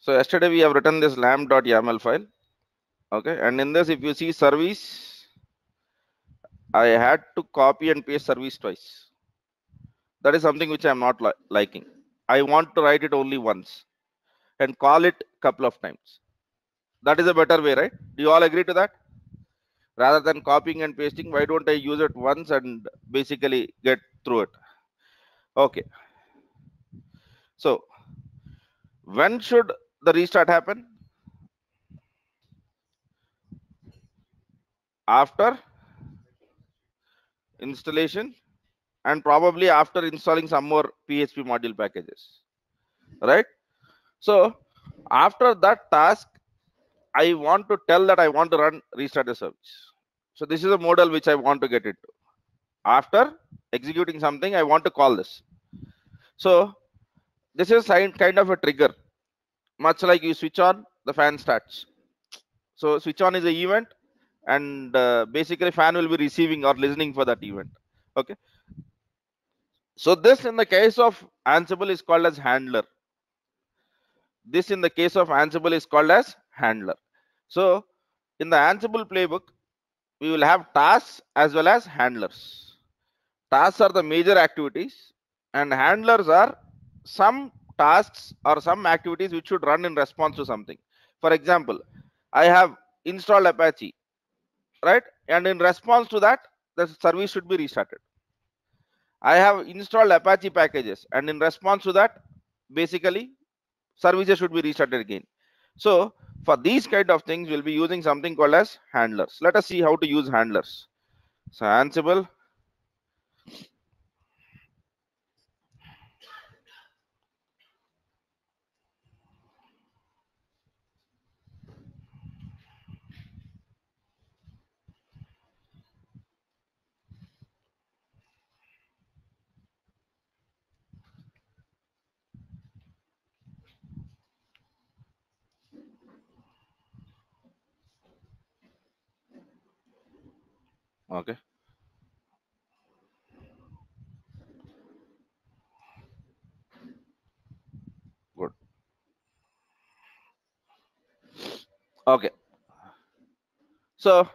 So yesterday we have written this lamp.yaml file. Okay, and in this, if you see service, I had to copy and paste service twice. That is something which I am not liking. I want to write it only once and call it couple of times. That is a better way, right? Do you all agree to that? Rather than copying and pasting, why don't I use it once and basically get through it? Okay. So when should the restart happen? After installation and probably after installing some more PHP module packages, right? So after that task, I want to tell that I want to run restart the service. So this is a model which I want to get into. After executing something, I want to call this. So this is kind of a trigger, much like you switch on, the fan starts. So switch on is the event, and basically fan will be receiving or listening for that event. Okay. So this in the case of Ansible is called as handler. This in the case of Ansible is called as handler. So in the Ansible playbook, we will have tasks as well as handlers. Tasks are the major activities, and handlers are some tasks or some activities which should run in response to something. For example, I have installed Apache, right? And in response to that, the service should be restarted. I have installed Apache packages, and in response to that, basically services should be restarted again. So for these kind of things, we'll be using something called as handlers. Let us see how to use handlers. So Ansible, okay, good, okay. So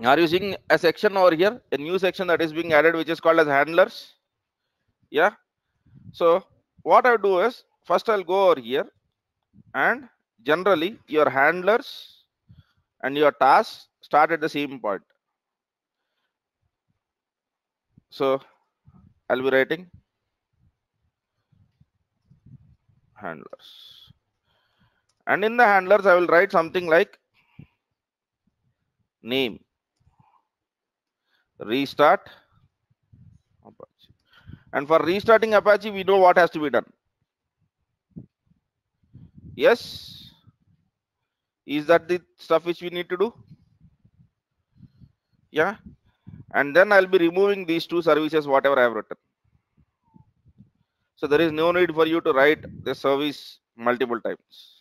are you seeing a section over here, a new section that is being added, which is called as handlers? Yeah. So what I do is, first I'll go over here, and generally your handlers and your tasks start at the same point. So I'll be writing handlers, and in the handlers I will write something like name, restart Apache. And for restarting Apache, we know what has to be done. Yes, is that the stuff which we need to do? Yeah. And then I'll be removing these two services, whatever I have written. So there is no need for you to write the service multiple times.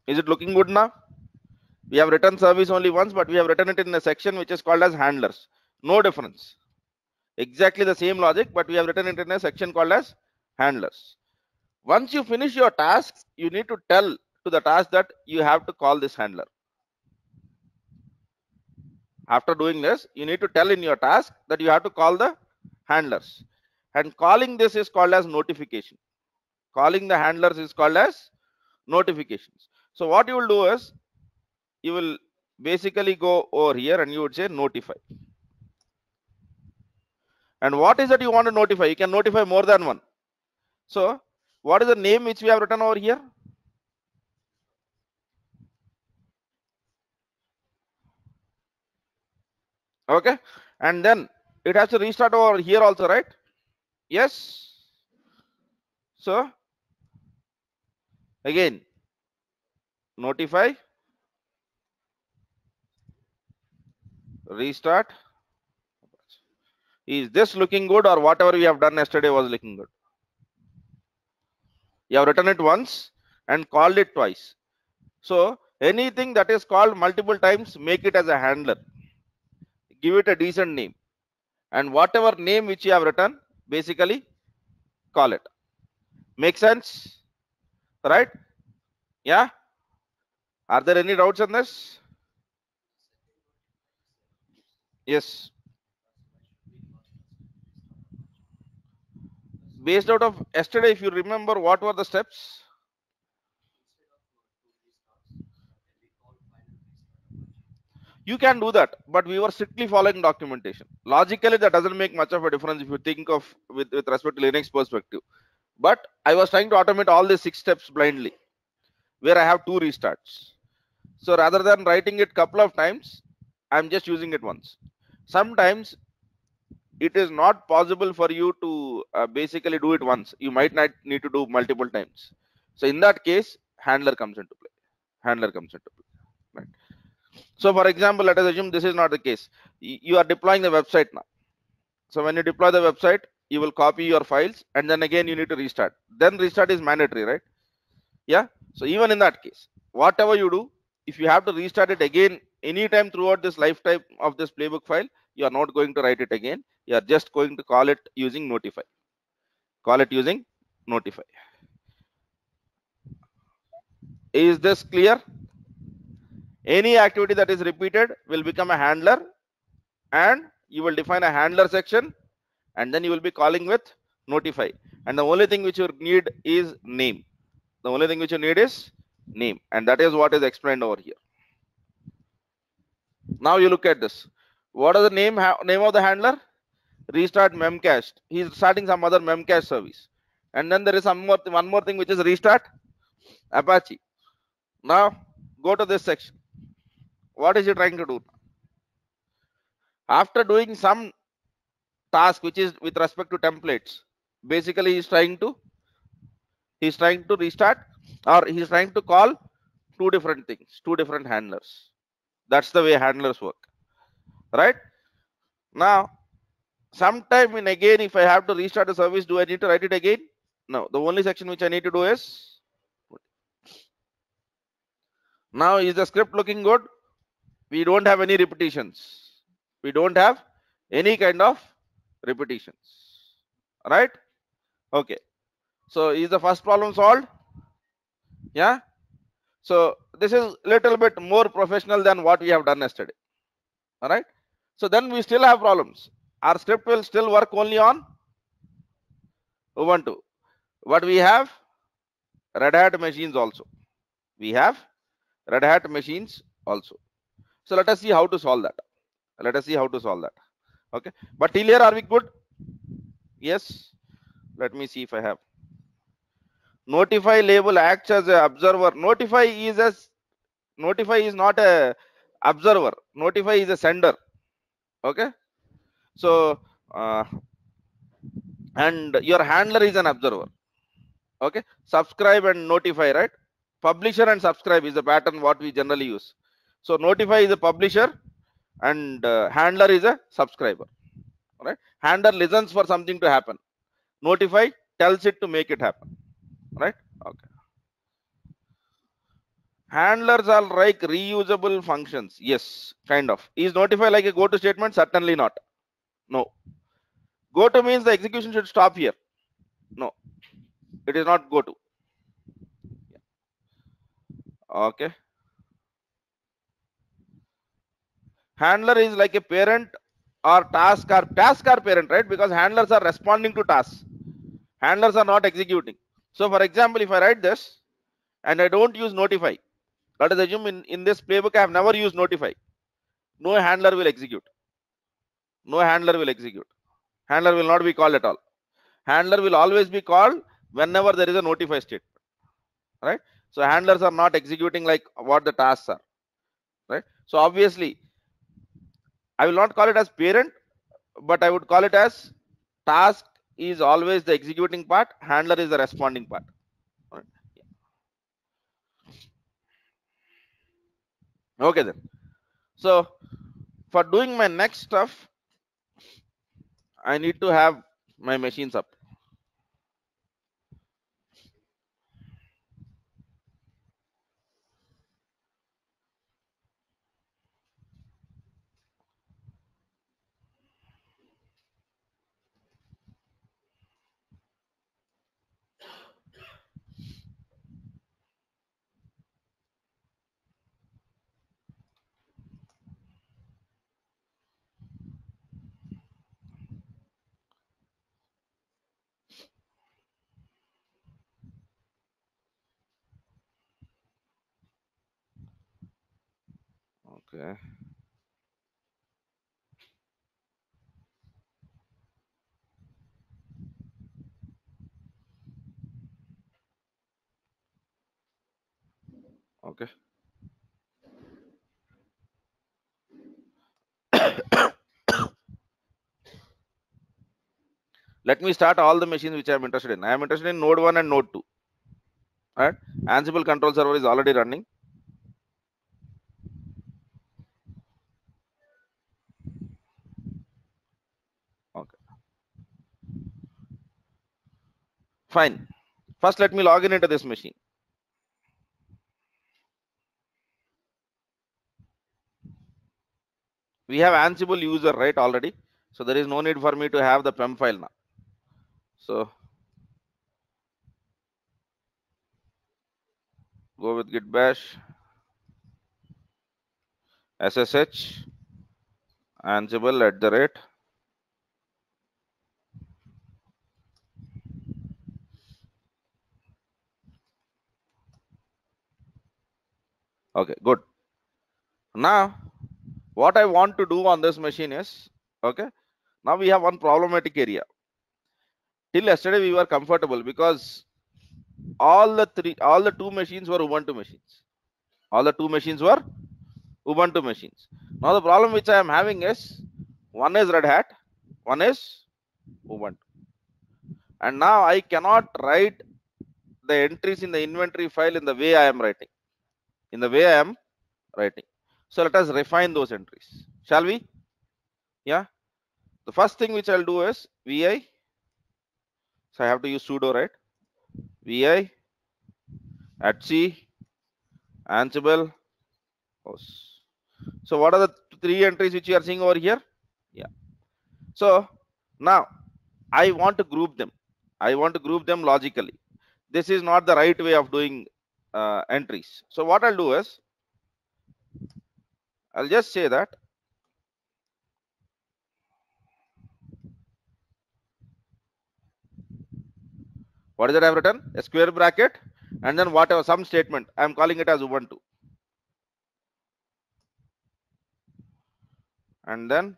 Is it looking good now? We have written service only once, but we have written it in a section which is called as handlers. No difference. Exactly the same logic, but we have written it in a section called as handlers. Once you finish your task, you need to tell to the task that you have to call this handler. After doing this, you need to tell in your task that you have to call the handlers. And calling this is called as notification. Calling the handlers is called as notifications. So what you will do is, you will basically go over here and you would say notify. And what is that you want to notify? You can notify more than one. So what is the name which we have written over here? Okay. And then it has to restart over here also, right? Yes. So again, notify, restart. Is this looking good, or whatever we have done yesterday was looking good? You have written it once and called it twice. So anything that is called multiple times, make it as a handler. Give it a decent name. And whatever name which you have written, basically call it. Make sense? Right? Yeah? Are there any doubts on this? Yes. Based out of yesterday, if you remember, what were the steps? You can do that, but we were strictly following documentation. Logically, that doesn't make much of a difference if you think of with respect to Linux perspective. But I was trying to automate all these 6 steps blindly, where I have 2 restarts. So rather than writing it couple of times, I'm just using it once. Sometimes it is not possible for you to basically do it once. You might not need to do multiple times. So in that case, handler comes into play. Handler comes into play. Right. So for example, let us assume this is not the case. You are deploying the website now. So when you deploy the website, you will copy your files and then again you need to restart. Then restart is mandatory, right? Yeah. So even in that case, whatever you do, if you have to restart it again anytime throughout this lifetime of this playbook file, you are not going to write it again. You are just going to call it using notify. Call it using notify. Is this clear? Any activity that is repeated will become a handler, and you will define a handler section, and then you will be calling with notify. And the only thing which you need is name. The only thing which you need is name, and that is what is explained over here. Now you look at this. What is the name of the handler? Restart memcached. He is starting some other memcache service, and then there is one more thing which is restart Apache. Now go to this section. What is he trying to do? After doing some task which is with respect to templates, basically he's trying to restart, or he's trying to call 2 different things, 2 different handlers. That's the way handlers work, right? Now sometime in again, if I have to restart the service, do I need to write it again? No. The only section which I need to do is, now is the script looking good? We don't have any repetitions. We don't have any kind of repetitions, right? Okay. So is the first problem solved? Yeah. So this is little bit more professional than what we have done yesterday. All right. So then we still have problems. Our script will still work only on Ubuntu, but we have Red Hat machines also. We have Red Hat machines also. So let us see how to solve that. Let us see how to solve that. Okay. But till here, are we good? Yes. Let me see if I have. Notify label acts as an observer. Notify is not a observer. Notify is a sender. Okay. So and your handler is an observer. Okay. Subscribe and notify, right? Publisher and subscribe is the pattern what we generally use. So notify is a publisher and handler is a subscriber. Right? Handler listens for something to happen. Notify tells it to make it happen. Right? Okay. Handlers are like reusable functions. Yes, kind of. Is notify like a go to statement? Certainly not. No. Go to means the execution should stop here. No, it is not go to. Okay. Handler is like a parent or task are parent, right? Because handlers are responding to tasks. Handlers are not executing. So for example, if I write this and I don't use notify, let us assume in this playbook I have never used notify. No handler will execute. No handler will execute. Handler will not be called at all. Handler will always be called whenever there is a notify statement. Right? So handlers are not executing like what the tasks are. Right? So obviously, I will not call it as parent, but I would call it as task is always the executing part, handler is the responding part. Right? Okay then. So for doing my next stuff, I need to have my machines up. Okay. Okay. Let me start all the machines which I am interested in. I am interested in node 1 and node 2. Right? Ansible control server is already running. Okay. Fine. First, let me log in into this machine. We have Ansible user, right, already. So there is no need for me to have the PEM file now. So go with git bash ssh ansible @ okay, good. Now what I want to do on this machine is, okay, now we have one problematic area. Till yesterday we were comfortable because all the two machines were Ubuntu machines. All the two machines were Ubuntu machines. Now the problem which I am having is, one is Red Hat, one is Ubuntu. And now I cannot write the entries in the inventory file in the way I am writing. In the way I am writing. So let us refine those entries. Shall we? Yeah. The first thing which I'll do is vi. So I have to use sudo, right? Vi etc ansible host. So what are the three entries which you are seeing over here? Yeah. So now I want to group them. I want to group them logically. This is not the right way of doing entries. So what I'll do is, I'll just say that what is that I've written? A square bracket and then whatever, some statement. I'm calling it as Ubuntu. And then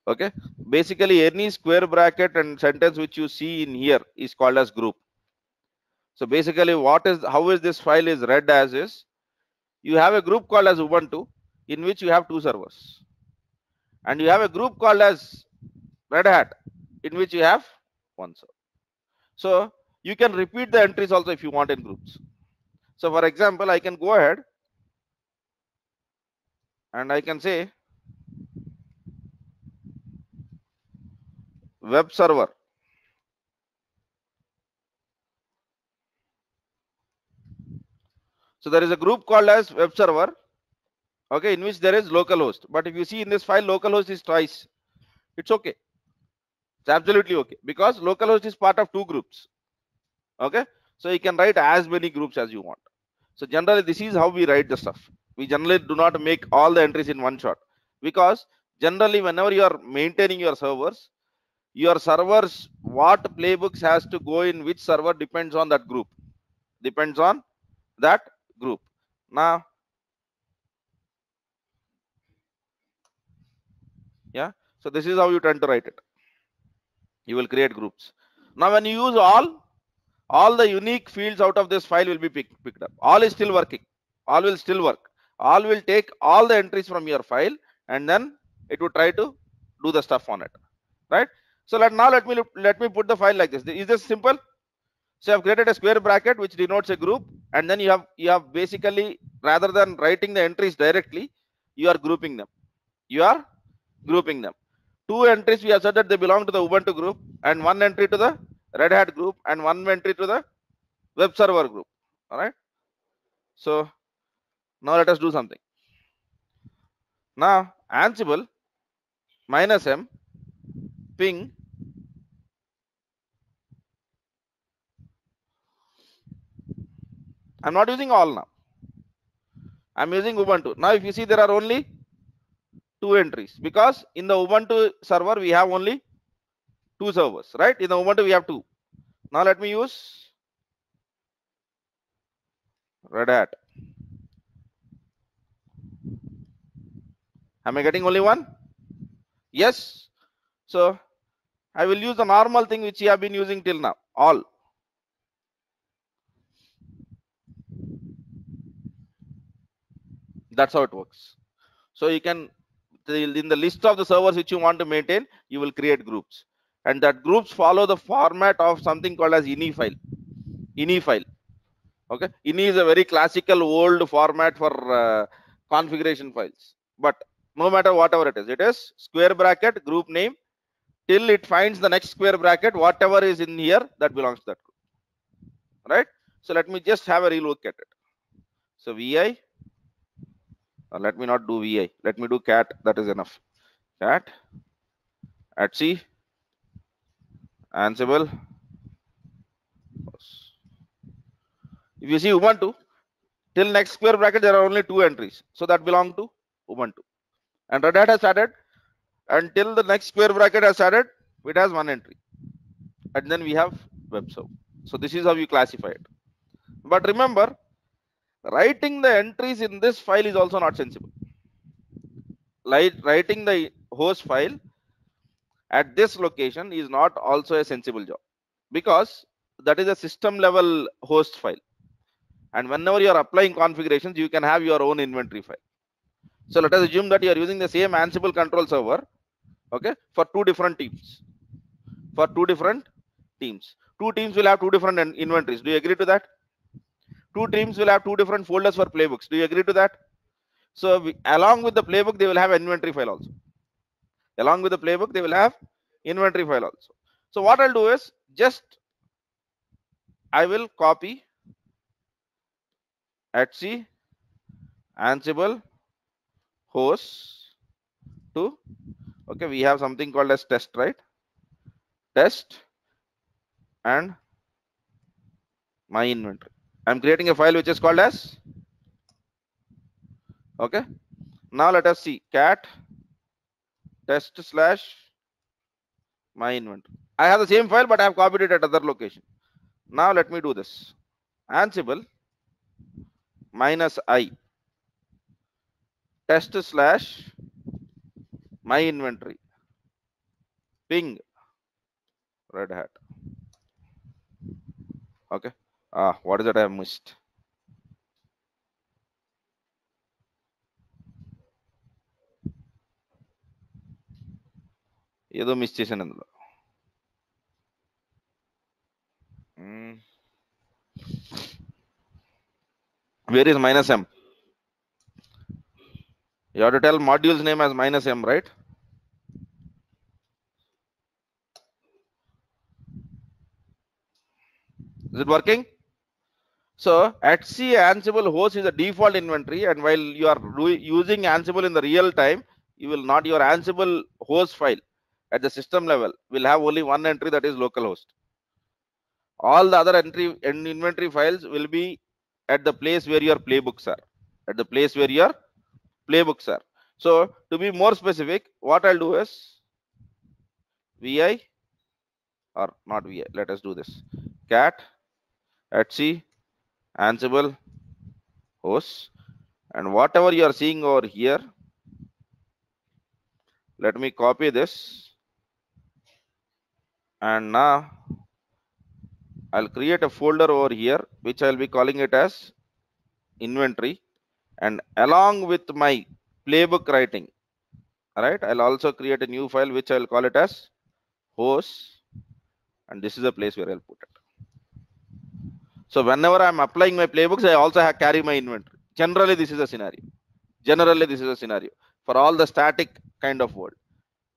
okay, basically any square bracket and sentence which you see in here is called as group. So basically how is this file is read as is, you have a group called as Ubuntu in which you have two servers, and you have a group called as Red Hat in which you have one server. So you can repeat the entries also if you want in groups. So for example, I can go ahead and I can say web server. So there is a group called as web server, okay, in which there is localhost. But if you see in this file, localhost is twice. It's okay. It's absolutely okay because localhost is part of two groups. Okay, so you can write as many groups as you want. So generally, this is how we write the stuff. We generally do not make all the entries in one shot because generally, whenever you are maintaining your servers, what playbooks has to go in which server depends on that group. Depends on that group. Now, yeah. So this is how you tend to write it. You will create groups. Now, when you use all the unique fields out of this file will be picked up. All is still working. All will still work. All will take all the entries from your file and then it will try to do the stuff on it, right? So let me put the file like this. Is this simple? So I've created a square bracket which denotes a group, and then you have basically, rather than writing the entries directly, you are grouping them. You are grouping them. 2 entries we have said that they belong to the Ubuntu group, and 1 entry to the Red Hat group, and 1 entry to the web server group. All right. So now let us do something. Now Ansible -m ping I'm not using all now. I'm using Ubuntu. Now if you see, there are only 2 entries, because in the Ubuntu server we have only 2 servers, right? In the Ubuntu we have 2. Now let me use Red Hat. Am I getting only 1? Yes. So I will use the normal thing which you have been using till now, all. That's how it works. So you can, in the list of the servers which you want to maintain, you will create groups, and that groups follow the format of something called as ini file. Ini file. Okay, ini is a very classical old format for configuration files, but no matter whatever it is square bracket group name till it finds the next square bracket, whatever is in here that belongs to that group, right? So let me just have a relook at it. So vi, let me not do vi, let me do cat, that is enough. Cat etc Ansible. If you see Ubuntu, till next square bracket there are only 2 entries, so that belong to Ubuntu. And Red Hat has added until the next square bracket has added, it has 1 entry, and then we have web server. So this is how you classify it. But remember, writing the entries in this file is also not sensible. Like writing the host file at this location is not also a sensible job, because that is a system level host file, and whenever you are applying configurations, you can have your own inventory file. So let us assume that you are using the same Ansible control server, okay, for 2 different teams. For 2 different teams, 2 teams will have 2 different inventories. Do you agree to that? 2 teams will have 2 different folders for playbooks. Do you agree to that? So along with the playbook, they will have inventory file also. Along with the playbook, they will have inventory file also. So what I'll do is, just I will copy etc Ansible host to, okay, we have something called as test, right? Test and my inventory. I'm creating a file which is called as, okay. Now let us see cat test / my inventory. I have the same file, but I have copied it at other location. Now let me do this. Ansible -i test / my inventory ping Red Hat. Okay. What is that I have missed? ఏదో miss చేశాను అందులో. Where is -m? You have to tell module's name as -m, right? Is it working? So etc Ansible host is a default inventory, and while you are using Ansible in the real time, you will not, your Ansible host file at the system level will have only 1 entry, that is localhost. All the other entry and inventory files will be at the place where your playbooks are. At the place where your playbooks are. So to be more specific, what I'll do is vi, or not vi, let us do this, cat etc Ansible host, and whatever you are seeing over here, let me copy this, and now I'll create a folder over here which I'll be calling it as inventory, and along with my playbook writing, all right, I'll also create a new file which I'll call it as host, and this is the place where I'll put it. So whenever I'm applying my playbooks, I also carry my inventory. Generally this is a scenario. for all the static kind of world.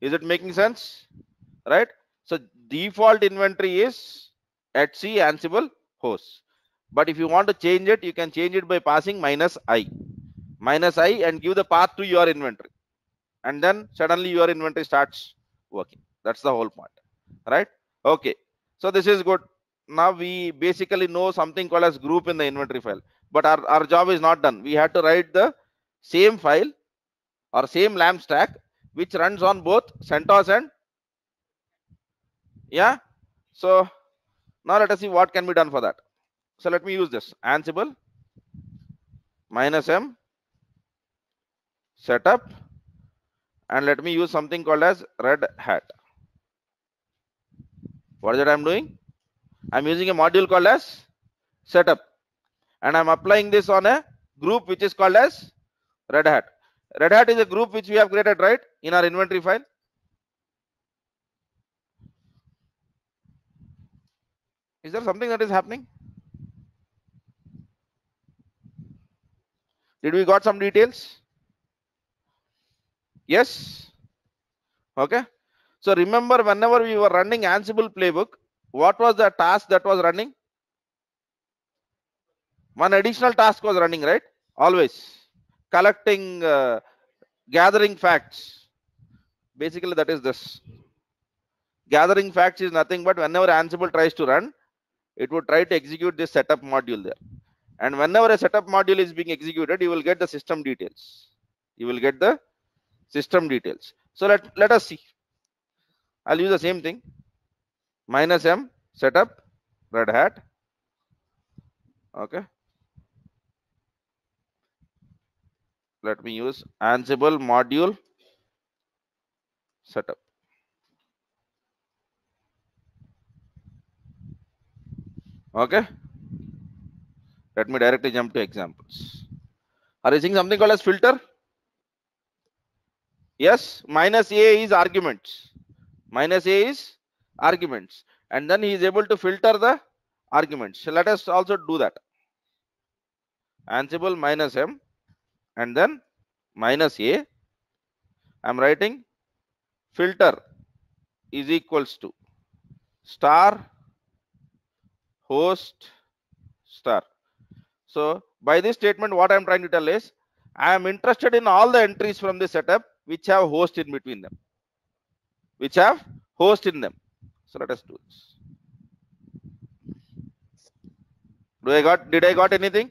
Is it making sense? Right? So default inventory is etc Ansible host. But if you want to change it, you can change it by passing -i and give the path to your inventory. And then suddenly your inventory starts working. That's the whole point. Right? Okay. So this is good. Now we basically know something called as group in the inventory file. But our job is not done. We have to write the same file or same LAMP stack which runs on both CentOS and yeah. So now let us see what can be done for that. So let me use this Ansible -m setup, and let me use something called as Red Hat. What is that I'm doing? I'm using a module called as setup, and I'm applying this on a group which is called as Red Hat. Red Hat is a group which we have created, right, in our inventory file. Is there something that is happening? Did we got some details? Yes. Okay. So remember, whenever we were running Ansible playbook, what was the task that was running? One additional task was running, right? Always collecting, gathering facts. Basically, that is this. Gathering facts is nothing but whenever Ansible tries to run, it would try to execute this setup module there. And whenever a setup module is being executed, you will get the system details. You will get the system details. So let us see. I'll use the same thing. -m setup Red Hat. Okay. Let me use Ansible module setup. Okay. Let me directly jump to examples. Are you seeing something called as filter? Yes, -a is arguments. -a is arguments. And then he is able to filter the arguments. So let us also do that. Ansible -m and then -a. I'm writing filter is equals to star host star. So by this statement, what I'm trying to tell is I am interested in all the entries from the setup which have host in between them, which have host in them. So let us do this. Did I got anything?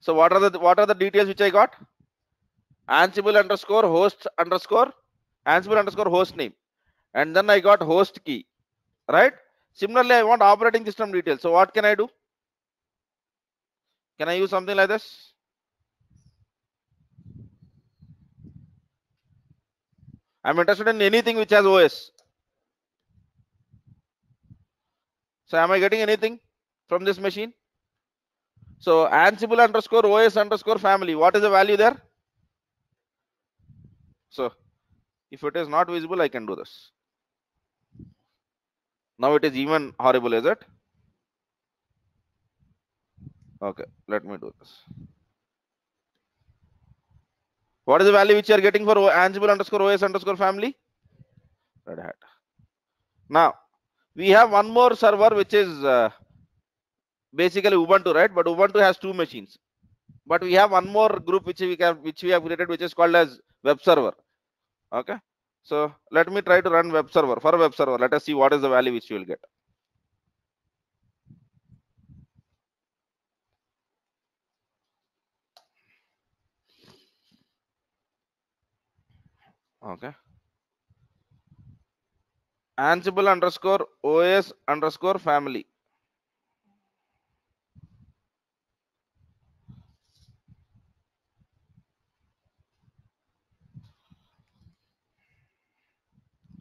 So what are the details which I got? Ansible underscore host underscore Ansible underscore host name, and then I got host key, right? Similarly, I want operating system details. So what can I do? Can I use something like this? I'm interested in anything which has OS. So am I getting anything from this machine? So Ansible underscore OS underscore family. What is the value there? So if it is not visible, I can do this. Now it is even horrible, is it? Okay, let me do this. What is the value which you are getting for Ansible underscore OS underscore family? Red Hat. Now we have one more server which is basically Ubuntu, right? But Ubuntu has two machines. But we have one more group which we have created, which is called as web server. Okay. So let me try to run web server. For web server, let us see what is the value which you will get. Okay. Ansible underscore OS underscore family.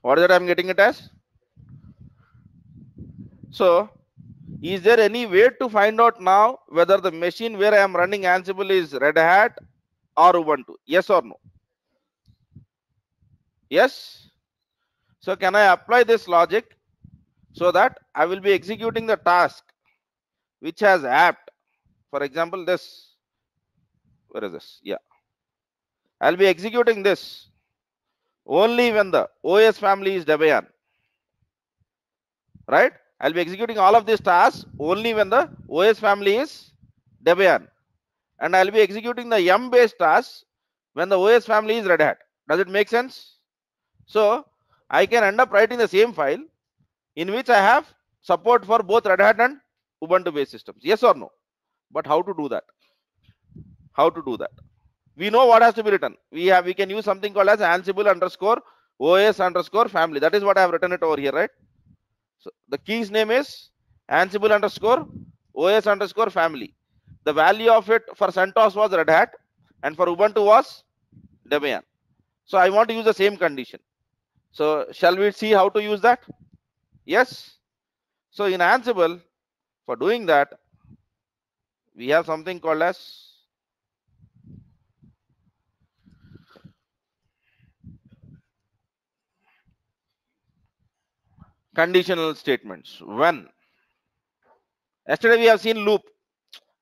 What is that I'm getting it as? So is there any way to find out now whether the machine where I am running Ansible is Red Hat or Ubuntu? Yes or no? Yes. So can I apply this logic so that I will be executing the task which has apt? For example, this. Where is this? Yeah. I'll be executing this only when the OS family is Debian. Right? I'll be executing all of these tasks only when the OS family is Debian. And I'll be executing the M based tasks when the OS family is Red Hat. Does it make sense? So I can end up writing the same file in which I have support for both Red Hat and Ubuntu based systems. Yes or no? But how to do that? How to do that? We know what has to be written. We can use something called as Ansible underscore OS underscore family. That is what I have written it over here, right? So the key's name is Ansible underscore OS underscore family. The value of it for CentOS was Red Hat and for Ubuntu was Debian. So I want to use the same condition. So shall we see how to use that? Yes. So in Ansible, for doing that, we have something called as conditional statements. When yesterday we have seen loop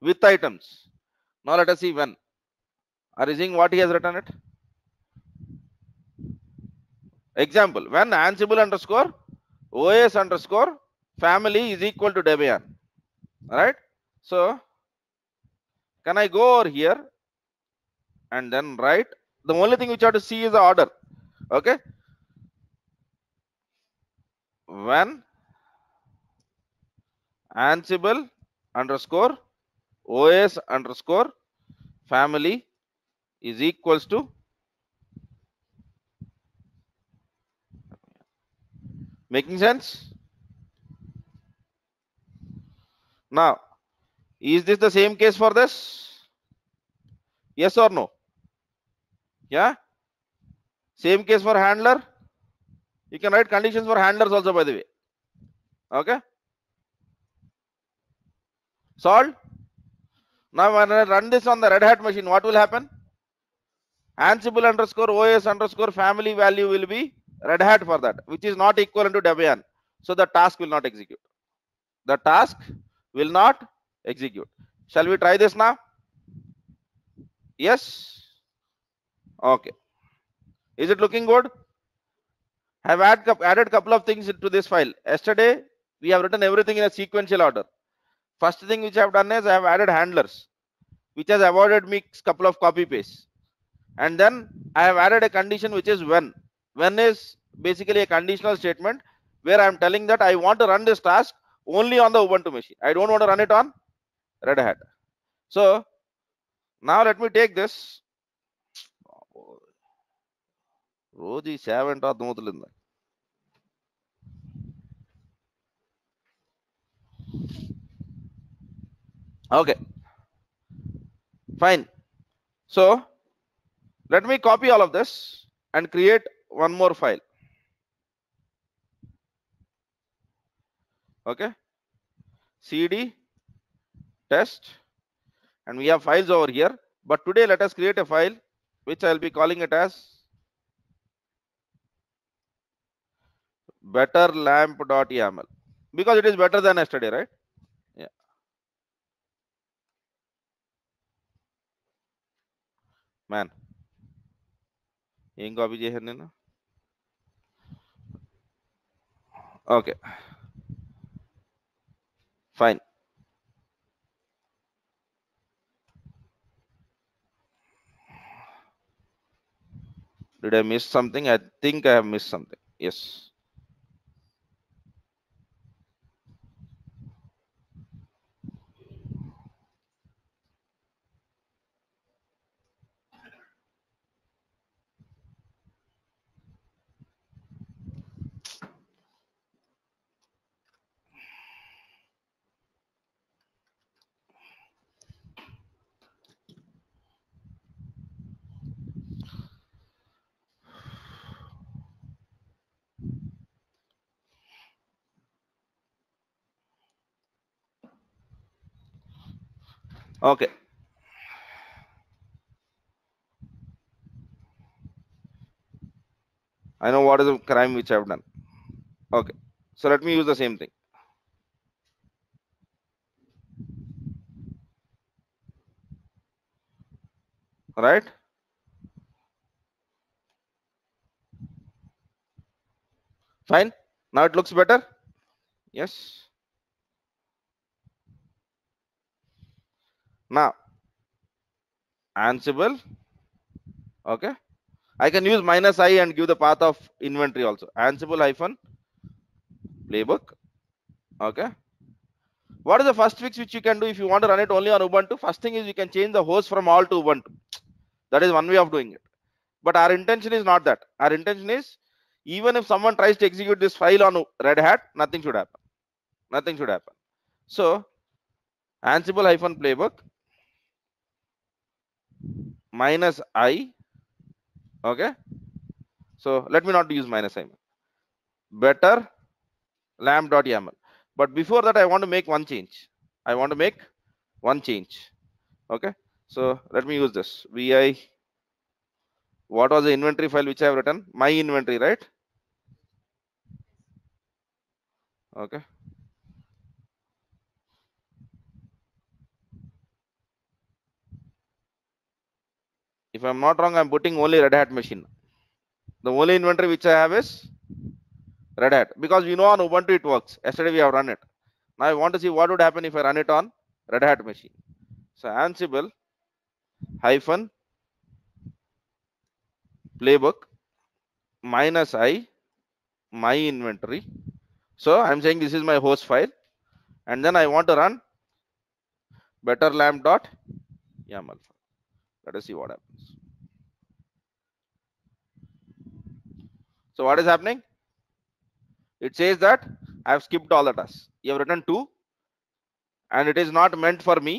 with items. Now let us see when. Are you seeing what he has written it? Example, when Ansible underscore OS underscore family is equal to Debian. Alright. So can I go over here and then write? The only thing which I have to see is the order. Okay. When Ansible underscore OS underscore family is equals to, making sense? Now, is this the same case for this? Yes or no? Yeah. Same case for handler. You can write conditions for handlers also, by the way. Okay. Solved. Now when I run this on the Red Hat machine, what will happen? Ansible underscore OS underscore family value will be Red Hat for that, which is not equivalent to Debian. So the task will not execute. The task will not execute. Shall we try this now? Yes. Okay. Is it looking good? I have added couple of things into this file. Yesterday, we have written everything in a sequential order. First thing which I have done is I have added handlers, which has avoided me couple of copy paste. And then I have added a condition which is when. When is basically a conditional statement where I am telling that I want to run this task only on the Ubuntu machine. I don't want to run it on Red Hat. So now let me take this. Roji 7 Okay, fine. So let me copy all of this and create one more file. Okay, cd test, and we have files over here. But today let us create a file which I will be calling it as betterlamp.yaml because it is better than yesterday, right? Yeah. Man, copy chesanu. Okay, fine. Did I miss something? I think I have missed something. Yes. Okay. I know what is the crime which I have done. Okay. So let me use the same thing. Right? Fine. Now it looks better. Yes. Now Ansible. Okay. I can use -i and give the path of inventory also. Ansible hyphen playbook. Okay. What is the first fix which you can do if you want to run it only on Ubuntu? First thing is you can change the host from all to Ubuntu. That is one way of doing it. But our intention is not that. Our intention is even if someone tries to execute this file on Red Hat, nothing should happen. Nothing should happen. So Ansible hyphen playbook -i. Okay. So let me not use -i. Better lamp.yaml. But before that, I want to make one change. I want to make one change. Okay. So let me use this vi. What was the inventory file which I have written? My inventory, right? Okay. If I'm not wrong, I'm putting only Red Hat machine. The only inventory which I have is Red Hat, because we know on Ubuntu it works. Yesterday we have run it. Now I want to see what would happen if I run it on Red Hat machine. So Ansible hyphen playbook -i my inventory. So I'm saying this is my host file, and then I want to run better lamp.yaml. Let us see what happens. So what is happening? It says that I have skipped all the tasks. You have written 2 and it is not meant for me,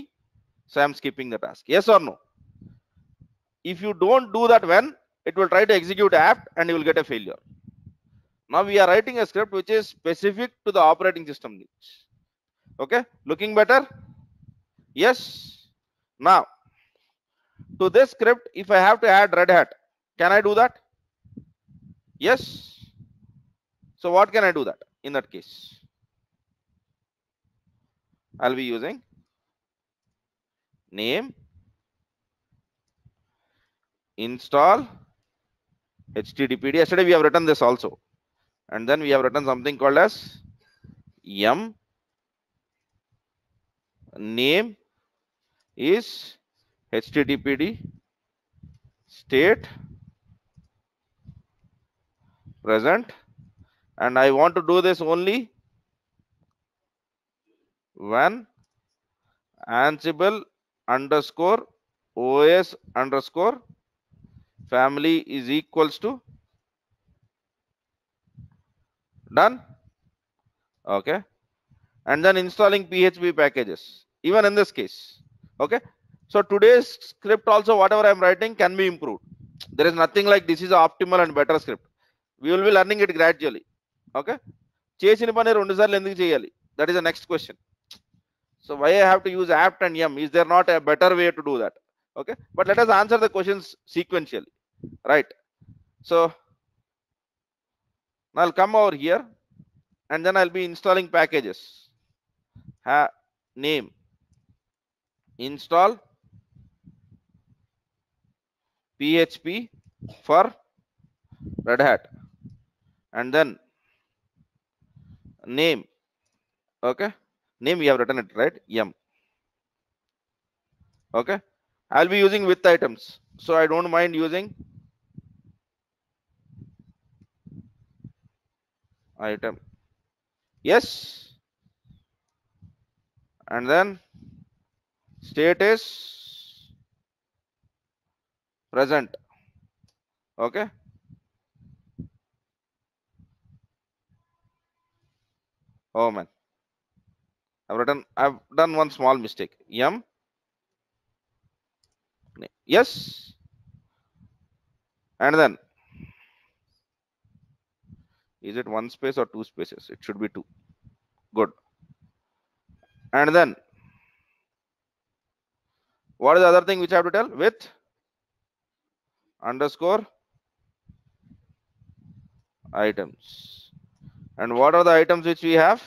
so I'm skipping the task. Yes or no? If you don't do that, when it will try to execute apt and you will get a failure. Now we are writing a script which is specific to the operating system needs. Okay, looking better? Yes. Now to this script, if I have to add Red Hat, can I do that? Yes. So what can I do that in that case? I'll be using name install httpd. Yesterday we have written this also, and then we have written something called as yum name is httpd state present, and I want to do this only when Ansible underscore os underscore family is equals to done. Okay, and then installing PHP packages even in this case. Okay, so today's script also, whatever I'm writing, can be improved. There is nothing like this is optimal and better script. We will be learning it gradually. Okay, చేసిన పని 2 సార్లు ఎందుకు చేయాలి? That is the next question. So why I have to use apt and yum? Is there not a better way to do that? Okay, but let us answer the questions sequentially, right? So now I'll come over here and then I'll be installing packages. Name install PHP for Red Hat, and then name. Okay, name we have written it, right? Yum. Okay, I'll be using with items, so I don't mind using item. Yes, and then state is present. Okay, oh man, I've done one small mistake. Yum. Yes, and then is it 1 space or 2 spaces? It should be 2. Good. And then what is the other thing which I have to tell? With underscore items. And what are the items which we have?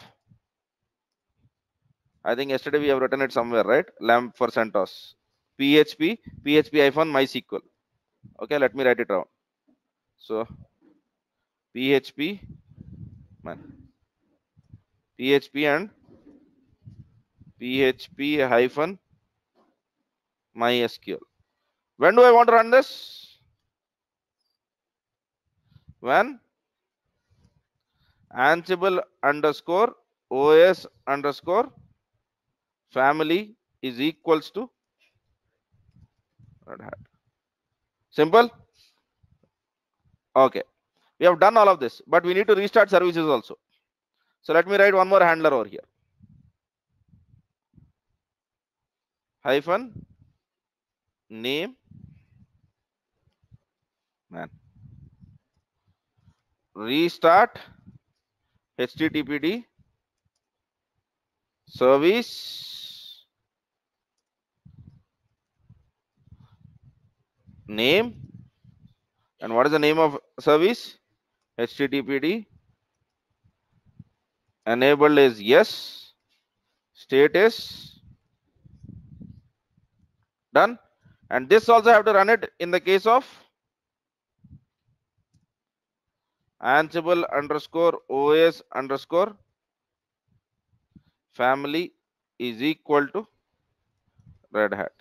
I think yesterday we have written it somewhere, right? Lamp for CentOS. PHP hyphen MySQL. Okay, let me write it down. So PHP man, PHP and PHP hyphen MySQL. When do I want to run this? When Ansible underscore OS underscore family is equals to Red Hat. Simple. Okay. We have done all of this, but we need to restart services also. So let me write one more handler over here. Hyphen name man. Restart HTTPD service name. And what is the name of service? HTTPD enabled is yes, state is done. And this also have to run it in the case of Ansible underscore OS underscore family is equal to Red Hat.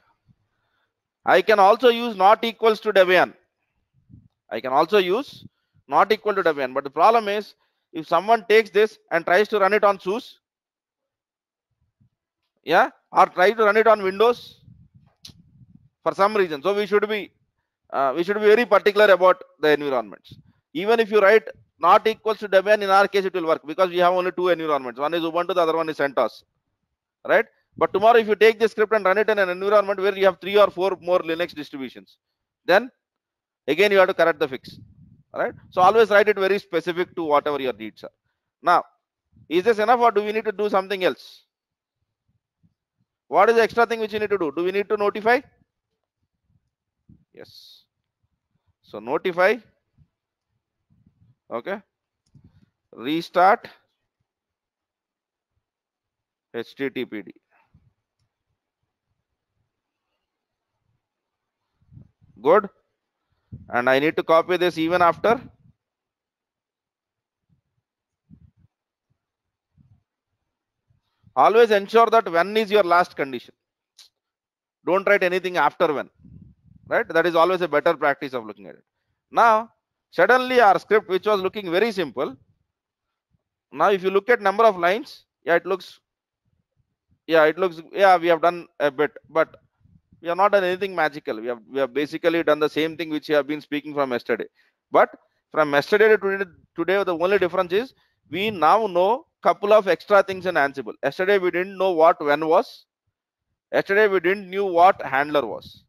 I can also use not equals to Debian. I can also use not equal to Debian. But the problem is, if someone takes this and tries to run it on SUSE, yeah, or try to run it on Windows for some reason. So we should be very particular about the environments. Even if you write not equals to Debian, in our case it will work because we have only two environments. One is Ubuntu, the other one is CentOS, right? But tomorrow, if you take this script and run it in an environment where you have 3 or 4 more Linux distributions, then again you have to correct the fix, right? So always write it very specific to whatever your needs are. Now, is this enough, or do we need to do something else? What is the extra thing which we need to do? Do we need to notify? Yes. So notify, okay, restart HTTPD. Good. And I need to copy this even after. Always ensure that when is your last condition. Don't write anything after when, right? That is always a better practice of looking at it. Now, suddenly our script, which was looking very simple, now if you look at number of lines, yeah, it looks, we have done a bit, but we have not done anything magical. We have basically done the same thing which we have been speaking from yesterday. But from yesterday to today, the only difference is we now know couple of extra things in Ansible. Yesterday we didn't know what when was. Yesterday we didn't knew what handler was.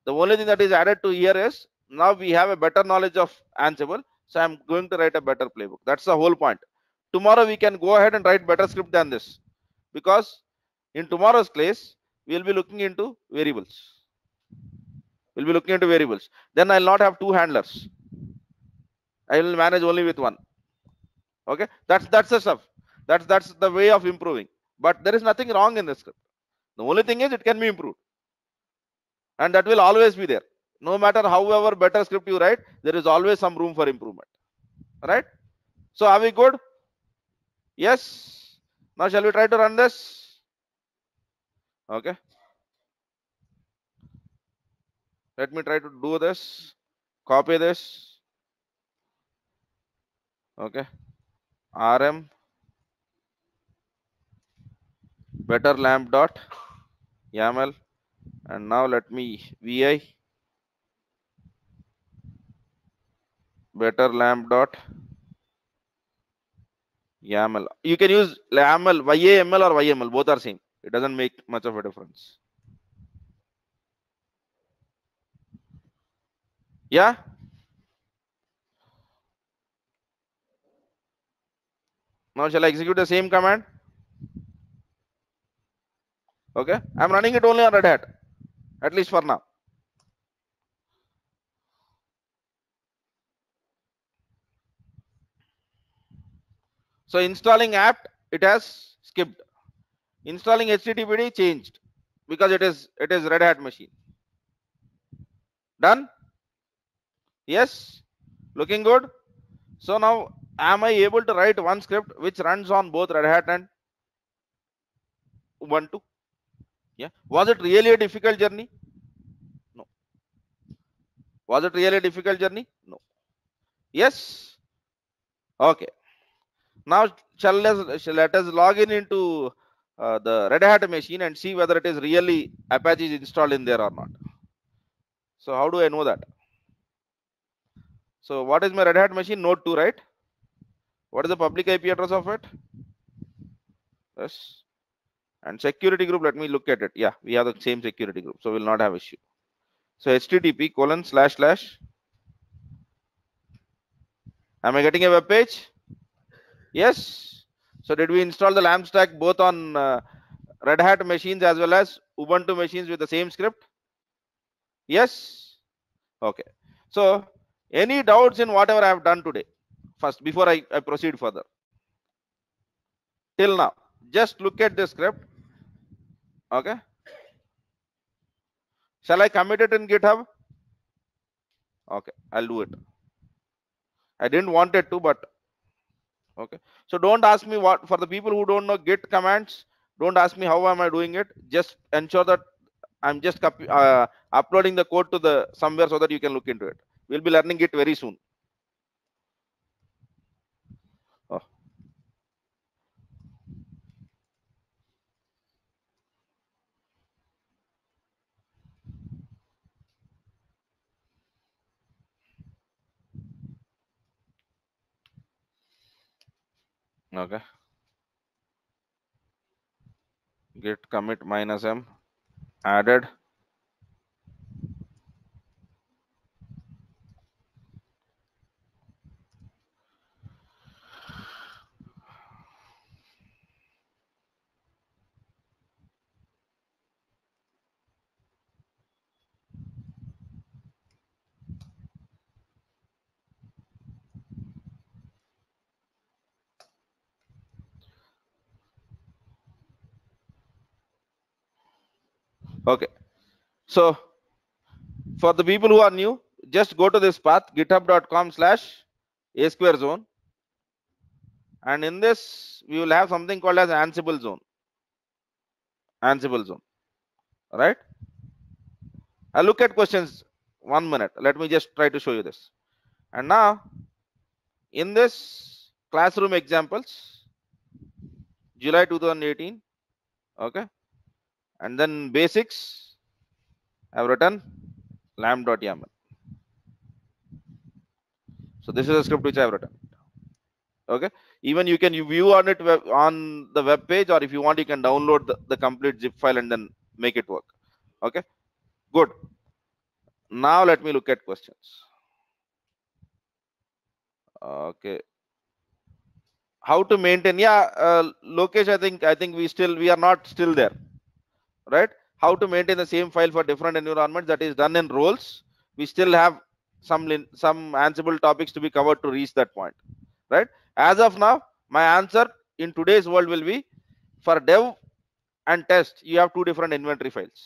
The only thing that is added to here is now we have a better knowledge of Ansible. So I'm going to write a better playbook. That's the whole point. Tomorrow we can go ahead and write better script than this, because in tomorrow's class we'll be looking into variables. We'll be looking into variables. Then I'll not have two handlers. I will manage only with one. Okay, that's the stuff. That's the way of improving. But there is nothing wrong in this script. The only thing is it can be improved, and that will always be there. No matter however better script you write, there is always some room for improvement. Right? So are we good? Yes. Now shall we try to run this? Okay. Let me try to do this. Copy this. Okay. RM better lamp dot YAML, and now let me vi better lamp dot YAML. You can use YAML, YAML or YML, both are same. It doesn't make much of a difference. Yeah. Now shall I execute the same command? Okay. I'm running it only on Red Hat, at least for now. So installing apt, it has skipped. Installing HTTPD changed because it is Red Hat machine. Done? Yes. Looking good. So now, am I able to write one script which runs on both Red Hat and Ubuntu? Yeah. Was it really a difficult journey? No. Was it really a difficult journey? No. Yes. Okay. Now let us log in into the Red Hat machine and see whether it is really Apache is installed in there or not. So how do I know that? So what is my Red Hat machine? Node 2, right? What is the public IP address of it? Yes. And security group, let me look at it. Yeah, we have the same security group, so we'll not have issue. So http:// am I getting a web page? Yes. So did we install the LAMP stack both on Red Hat machines as well as Ubuntu machines with the same script? Yes. Okay. So any doubts in whatever I have done today? First, before I proceed further. Till now, just look at the script. Okay. Shall I commit it in GitHub? Okay, I'll do it. I didn't want it to, but okay. So don't ask me what, for the people who don't know Git commands, don't ask me how am I doing it. Just ensure that I'm just uploading the code to the somewhere so that you can look into it. We'll be learning it very soon. Oh. Okay. Git commit -m added. Okay. So for the people who are new, just go to this path, github.com/a2zone, and in this we will have something called as Ansible zone. Ansible zone, right? I'll look at questions 1 minute. Let me just try to show you this. And now in this classroom examples, July 2018, okay, and then basics, I've written lamp.yaml. So this is a script which I've written. Okay, even you can view on it on the web page, or if you want, you can download the complete zip file and then make it work. Okay, good. Now let me look at questions. Okay, how to maintain? Yeah, Lokesh, I think we are not still there, right? How to maintain the same file for different environments, that is done in roles. We still have some Ansible topics to be covered to reach that point, right? As of now, my answer in today's world will be, for dev and test you have two different inventory files.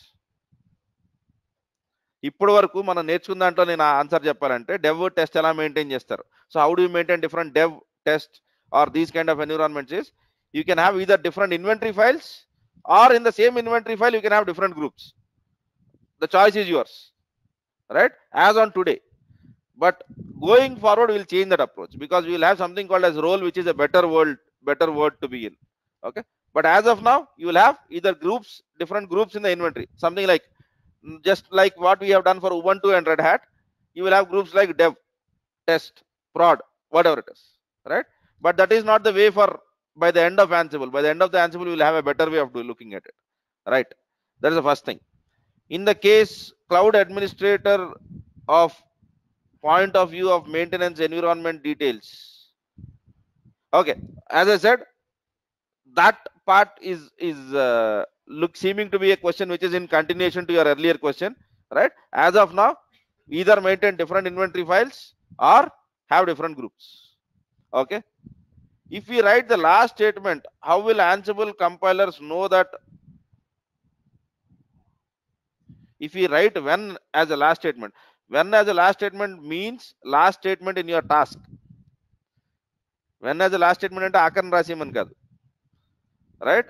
ఇప్పటి వరకు మనం నేర్చుకున్న దాంట్లో నేను answer చెప్పాలంటే dev test ఎలా maintain చేస్తారు. So how do you maintain different dev test or these kind of environments is you can have either different inventory files, or in the same inventory file you can have different groups. The choice is yours, right, as on today. But going forward we'll change that approach, because we will have something called as role, which is a better word to be in. Okay, but as of now you will have either groups, different groups in the inventory, something like just like what we have done for Ubuntu and Red Hat. You will have groups like dev, test, prod, whatever it is, right? But that is not the way for by the end of Ansible. By the end of the Ansible, we will have a better way of looking at it, right? That is the first thing. In the case cloud administrator of point of view of maintenance environment details, okay, as I said, that part is seeming to be a question which is in continuation to your earlier question, right? As of now, either maintain different inventory files or have different groups. Okay, if we write the last statement, how will Ansible compilers know that? If we write when as a last statement, when as a last statement means last statement in your task. when as a last statement ante ఆఖరణ రాసేయమని కాదు, right?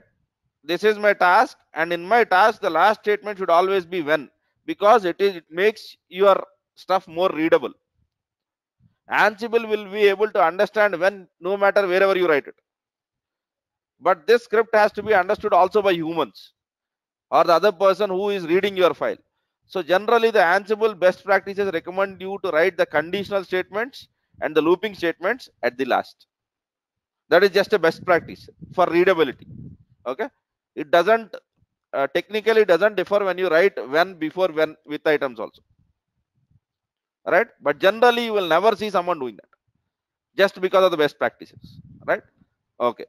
This is my task, and in my task the last statement should always be when, because it makes your stuff more readable. Ansible will be able to understand when, no matter wherever you write it, but this script has to be understood also by humans or the other person who is reading your file. So generally the Ansible best practices recommend you to write the conditional statements and the looping statements at the last. That is just a best practice for readability. Okay, it doesn't technically doesn't differ when you write when before when with items also, right? But generally you will never see someone doing that just because of the best practices, right? Okay.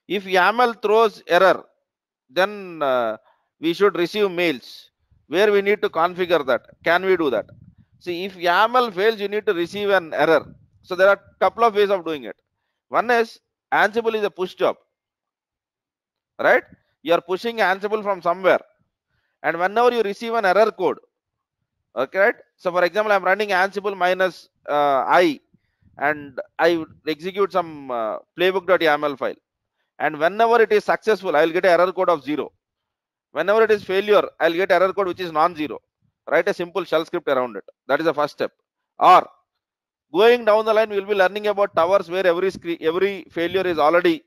If YAML throws error, then we should receive mails where we need to configure that. Can we do that? See, if YAML fails, you need to receive an error. So there are a couple of ways of doing it. One is Ansible is a push job, right? You are pushing Ansible from somewhere, and whenever you receive an error code, okay, right? So for example, I'm running Ansible minus I, and I execute some playbook.yaml file, and whenever it is successful, I'll get an error code of 0. Whenever it is failure, I'll get error code which is non-zero. Write a simple shell script around it. That is the first step. Or going down the line, we'll be learning about towers where every failure is already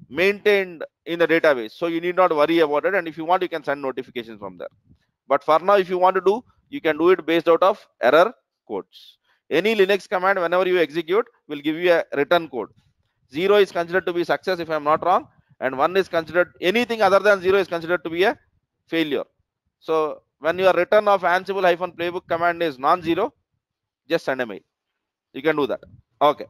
maintained in the database, so you need not worry about it, and if you want, you can send notifications from there. But for now, if you want to do, you can do it based out of error codes. Any Linux command, whenever you execute, will give you a return code. 0 is considered to be success if I'm not wrong, and 1 is considered, anything other than 0 is considered to be a failure. So when your return of Ansible-playbook command is non-zero, just send a mail. You can do that. Okay.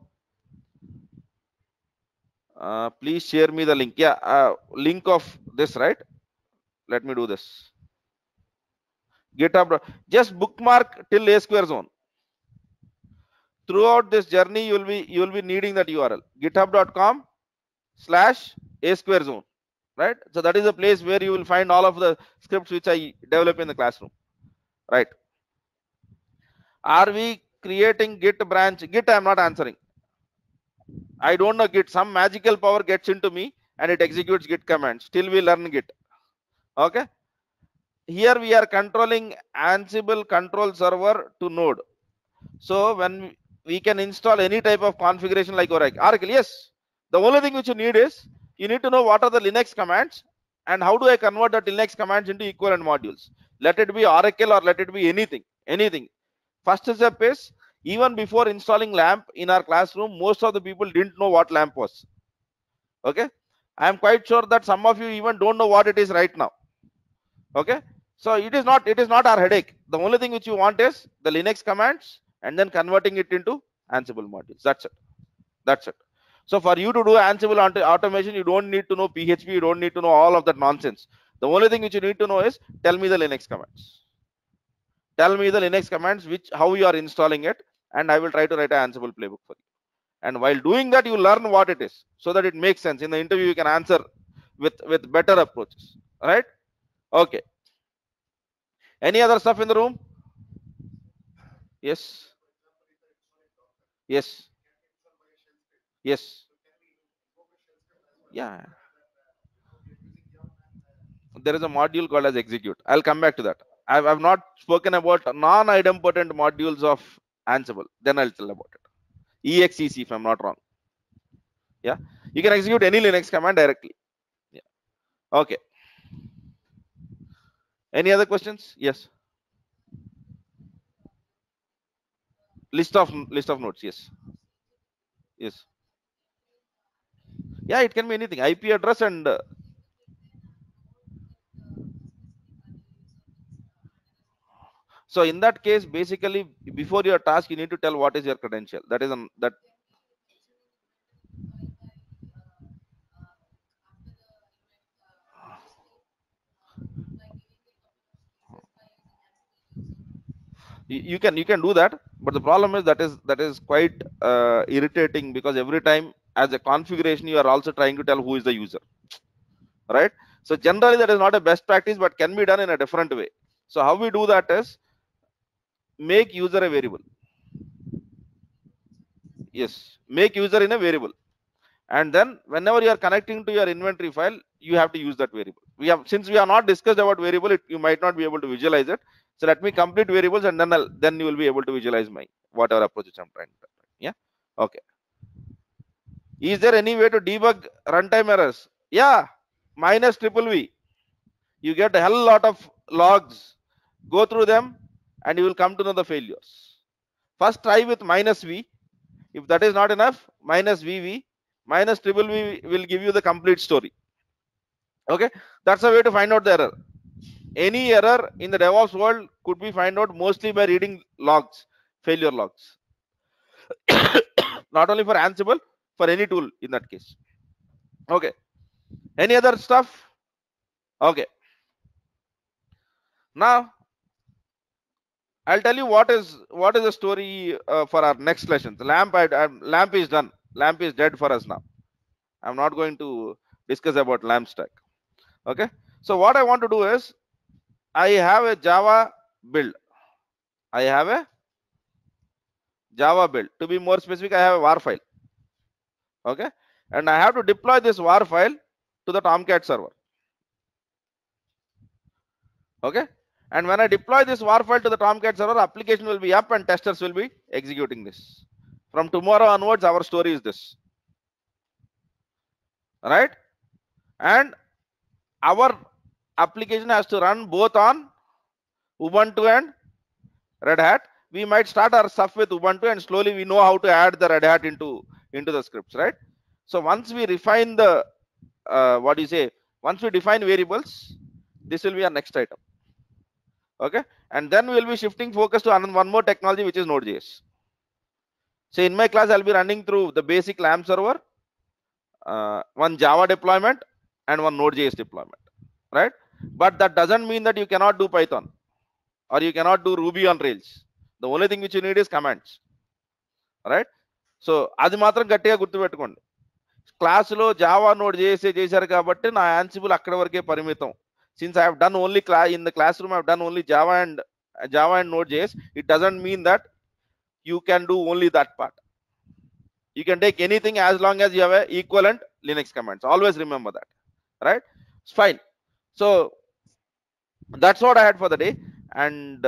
Please share me the link. Yeah, link of this, right? Let me do this. GitHub. Just bookmark till A square zone. Throughout this journey, you will be needing that URL, github.com/A square zone, right? So that is a place where you will find all of the scripts which I develop in the classroom, right? Are we creating Git branch? Git, I'm not answering. I don't know Git. Some magical power gets into me and it executes Git commands. Still we learn Git. Okay. Here we are controlling Ansible control server to Node. So when we can install any type of configuration like Oracle, yes. The only thing which you need is, you need to know what are the Linux commands and how do I convert the Linux commands into equivalent modules. Let it be Oracle or let it be anything. First step is, even before installing LAMP in our classroom, most of the people didn't know what LAMP was. Okay, I am quite sure that some of you even don't know what it is right now. Okay, so it is not our headache. The only thing which you want is the Linux commands and then converting it into Ansible modules. That's it. So for you to do Ansible automation, you don't need to know PHP, you don't need to know all of that nonsense. The only thing which you need to know is, tell me the Linux commands. Tell me the Linux commands, how you are installing it, and I will try to write an Ansible playbook for you. And while doing that, you learn what it is, so that it makes sense. In the interview, you can answer with better approaches, right? Okay. Any other stuff in the room? Yes. Yes. Yes. Yeah. There is a module called as execute. I'll come back to that. I've not spoken about non-idempotent modules of Ansible. Then I'll tell about it. EXEC, if I'm not wrong. Yeah. You can execute any Linux command directly. Yeah. Okay. Any other questions? Yes. List of nodes. Yes. Yes. Yeah, it can be anything. IP address and so in that case, basically, before your task, you need to tell what is your credential. That is that. You can do that, but the problem is that is quite irritating, because every time as a configuration you are also trying to tell who is the user, right? So generally that is not a best practice, but can be done in a different way. So how we do that is, make user a variable. Yes, make user in a variable. And then whenever you are connecting to your inventory file, you have to use that variable. Since we have not discussed about variable, you might not be able to visualize it. So let me complete variables, and then you will be able to visualize my whatever approaches I'm trying to. Yeah. Okay. Is there any way to debug runtime errors? Yeah. Minus triple V. You get a hell lot of logs. Go through them, and you will come to know the failures. First, try with minus V. If that is not enough, minus VV. Minus triple V will give you the complete story. Okay, that's a way to find out the error. Any error in the DevOps world could be found out mostly by reading logs, failure logs. Not only for Ansible, for any tool in that case. Okay, any other stuff? Okay, now I'll tell you what is the story for our next lesson. The lamp is done. Lamp is dead for us now. I'm not going to discuss about lamp stack. Okay, so what I want to do is, I have a Java build. I have a Java build. To be more specific, I have a war file. Okay, and I have to deploy this war file to the Tomcat server. Okay, and when I deploy this war file to the Tomcat server, application will be up and testers will be executing this. From tomorrow onwards, our story is this. Right, and our application has to run both on Ubuntu and Red Hat. We might start our stuff with Ubuntu, and slowly we know how to add the Red Hat into the scripts, right? So once we refine the once we define variables, this will be our next item. Okay, and then we will be shifting focus to one more technology, which is Node.js. So in my class, I'll be running through the basic LAMP server, one Java deployment, and one Node.js deployment, right? But that doesn't mean that you cannot do Python or you cannot do Ruby on Rails. The only thing which you need is commands, right? So అది మాత్రం గట్టిగా గుర్తుపెట్టుకోండి. క్లాసులో Java node చేశారు కాబట్టి నా Ansible అక్కడ వరకే పరిమితం. Since I have done only in the classroom, I have done only Java and Node.js, it doesn't mean that you can do only that part. You can take anything as long as you have a equivalent Linux commands. Always remember that, right? It's fine. So that's what I had for the day. And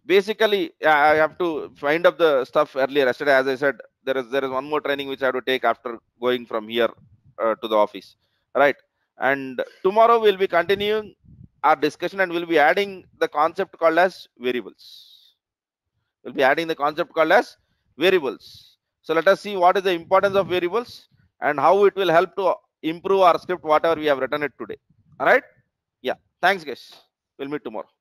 basically, I have to find up the stuff earlier. Yesterday, as I said, there is one more training which I have to take after going from here to the office, right? And tomorrow we'll be continuing our discussion, and we'll be adding the concept called as variables. We'll be adding the concept called as variables. So let us see what is the importance of variables and how it will help to improve our script, whatever we have written it today. All right? Yeah. Thanks, guys. We'll meet tomorrow.